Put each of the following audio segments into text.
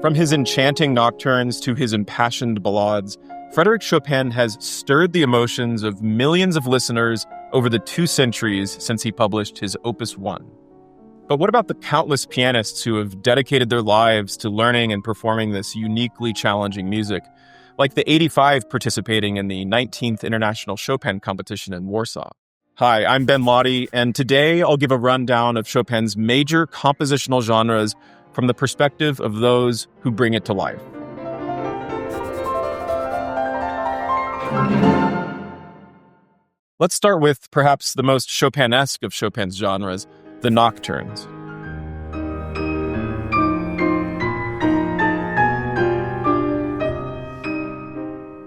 From his enchanting nocturnes to his impassioned ballades, Frédéric Chopin has stirred the emotions of millions of listeners over the 2 centuries since he published his Opus 1. But what about the countless pianists who have dedicated their lives to learning and performing this uniquely challenging music, like the 85 participating in the 19th International Chopin Competition in Warsaw? Hi, I'm Ben Laude, and today I'll give a rundown of Chopin's major compositional genres from the perspective of those who bring it to life. Let's start with perhaps the most Chopin-esque of Chopin's genres, the Nocturnes.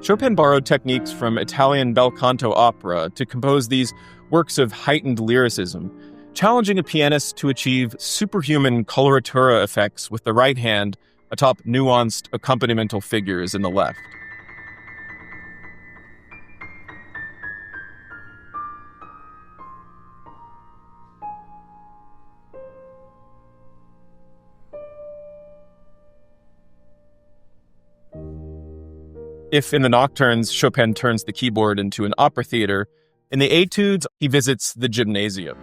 Chopin borrowed techniques from Italian bel canto opera to compose these works of heightened lyricism, challenging a pianist to achieve superhuman coloratura effects with the right hand atop nuanced accompanimental figures in the left. If in the Nocturnes, Chopin turns the keyboard into an opera theater, in the Études, he visits the gymnasium.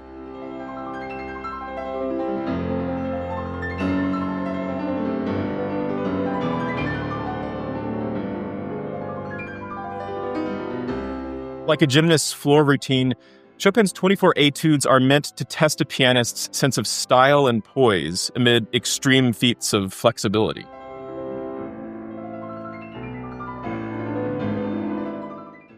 Like a gymnast's floor routine, Chopin's 24 Études are meant to test a pianist's sense of style and poise amid extreme feats of flexibility.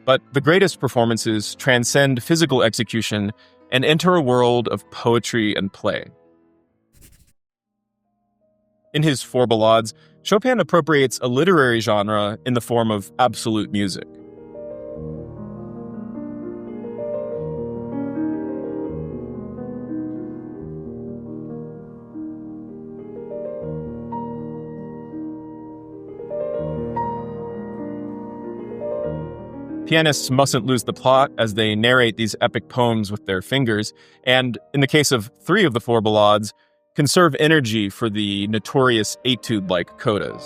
But the greatest performances transcend physical execution and enter a world of poetry and play. In his 4 ballades, Chopin appropriates a literary genre in the form of absolute music. Pianists mustn't lose the plot as they narrate these epic poems with their fingers, and in the case of 3 of the 4 ballades, conserve energy for the notorious etude-like codas.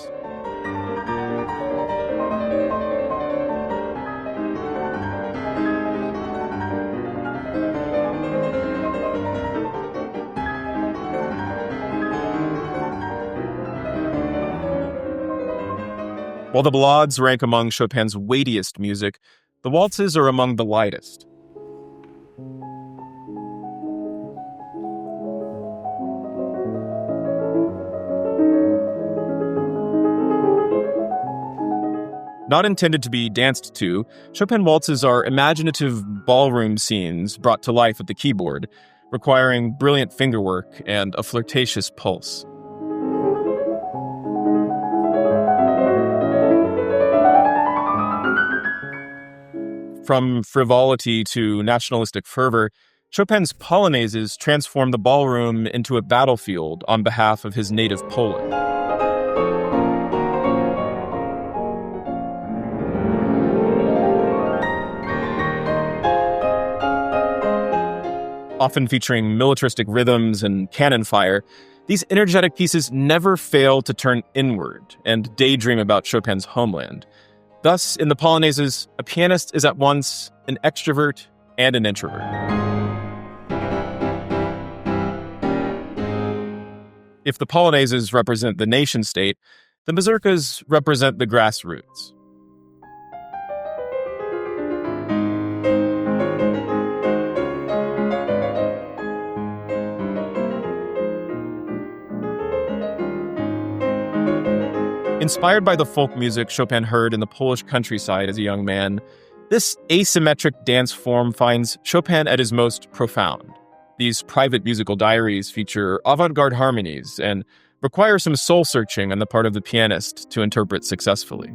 While the ballades rank among Chopin's weightiest music, the waltzes are among the lightest. Not intended to be danced to, Chopin waltzes are imaginative ballroom scenes brought to life at the keyboard, requiring brilliant fingerwork and a flirtatious pulse. From frivolity to nationalistic fervor, Chopin's Polonaises transform the ballroom into a battlefield on behalf of his native Poland. Often featuring militaristic rhythms and cannon fire, these energetic pieces never fail to turn inward and daydream about Chopin's homeland. Thus, in the Polonaises, a pianist is at once an extrovert and an introvert. If the Polonaises represent the nation-state, the Mazurkas represent the grassroots. Inspired by the folk music Chopin heard in the Polish countryside as a young man, this asymmetric dance form finds Chopin at his most profound. These private musical diaries feature avant-garde harmonies and require some soul-searching on the part of the pianist to interpret successfully.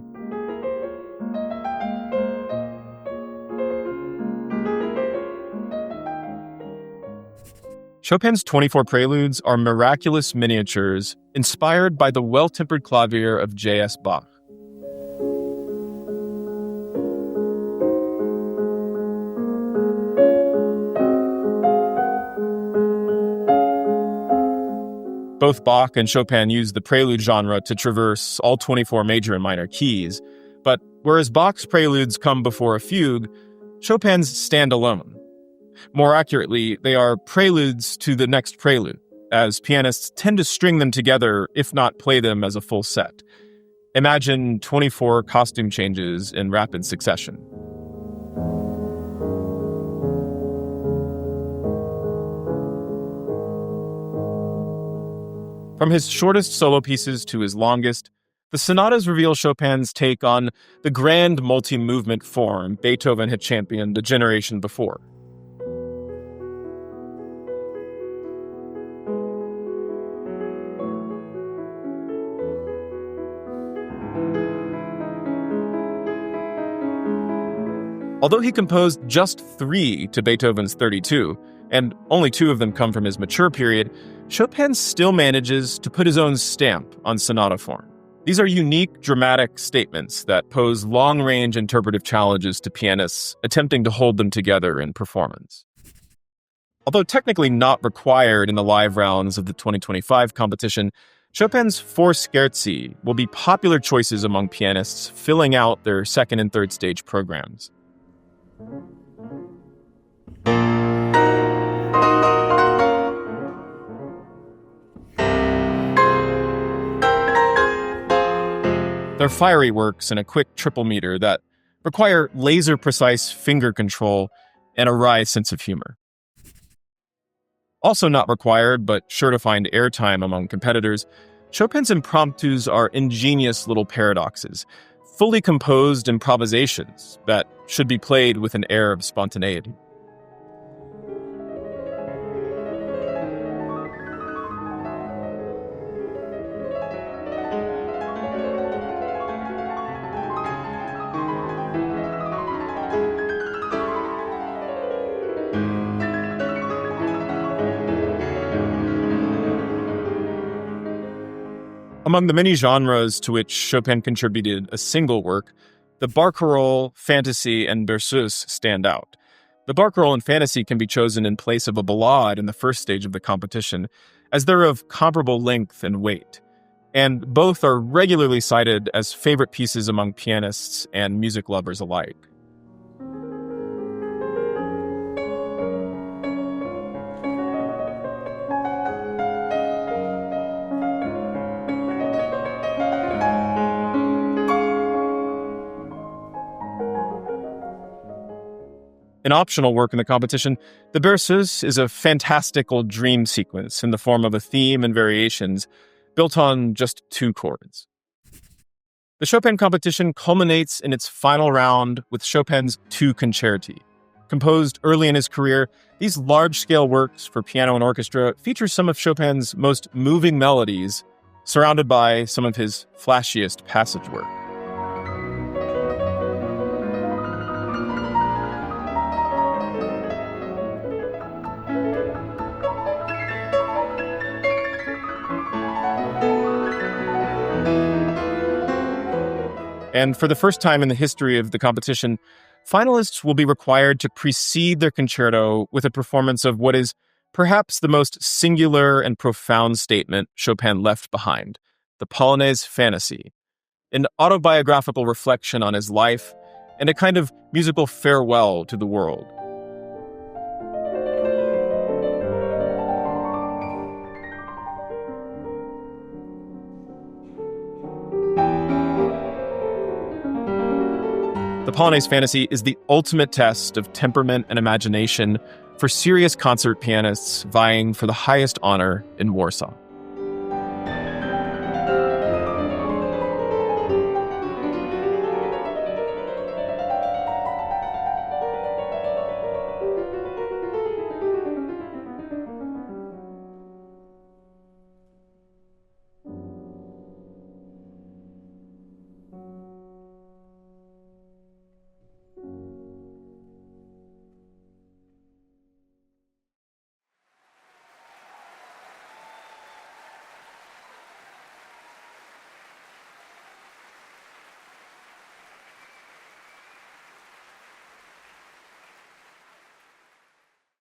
Chopin's 24 Preludes are miraculous miniatures inspired by the well-tempered clavier of J.S. Bach. Both Bach and Chopin used the prelude genre to traverse all 24 major and minor keys, but whereas Bach's preludes come before a fugue, Chopin's stand alone. More accurately, they are preludes to the next prelude, as pianists tend to string them together, if not play them as a full set. Imagine 24 costume changes in rapid succession. From his shortest solo pieces to his longest, the sonatas reveal Chopin's take on the grand multi-movement form Beethoven had championed a generation before. Although he composed just 3 to Beethoven's 32, and only 2 of them come from his mature period, Chopin still manages to put his own stamp on sonata form. These are unique, dramatic statements that pose long-range interpretive challenges to pianists attempting to hold them together in performance. Although technically not required in the live rounds of the 2025 competition, Chopin's 4 scherzi will be popular choices among pianists filling out their second and third stage programs. They're fiery works in a quick triple meter that require laser-precise finger control and a wry sense of humor. Also not required, but sure to find airtime among competitors, Chopin's impromptus are ingenious little paradoxes, fully composed improvisations that should be played with an air of spontaneity. Among the many genres to which Chopin contributed a single work, the barcarolle, fantasy, and berceuse stand out. The barcarolle and fantasy can be chosen in place of a ballade in the first stage of the competition, as they're of comparable length and weight, and both are regularly cited as favorite pieces among pianists and music lovers alike. An optional work in the competition, the berceuse is a fantastical dream sequence in the form of a theme and variations built on just 2 chords. The Chopin competition culminates in its final round with Chopin's 2 concerti. Composed early in his career, these large-scale works for piano and orchestra feature some of Chopin's most moving melodies, surrounded by some of his flashiest passage work. And for the first time in the history of the competition, finalists will be required to precede their concerto with a performance of what is perhaps the most singular and profound statement Chopin left behind, the Polonaise fantasy, an autobiographical reflection on his life and a kind of musical farewell to the world. The Polonaise fantasy is the ultimate test of temperament and imagination for serious concert pianists vying for the highest honor in Warsaw.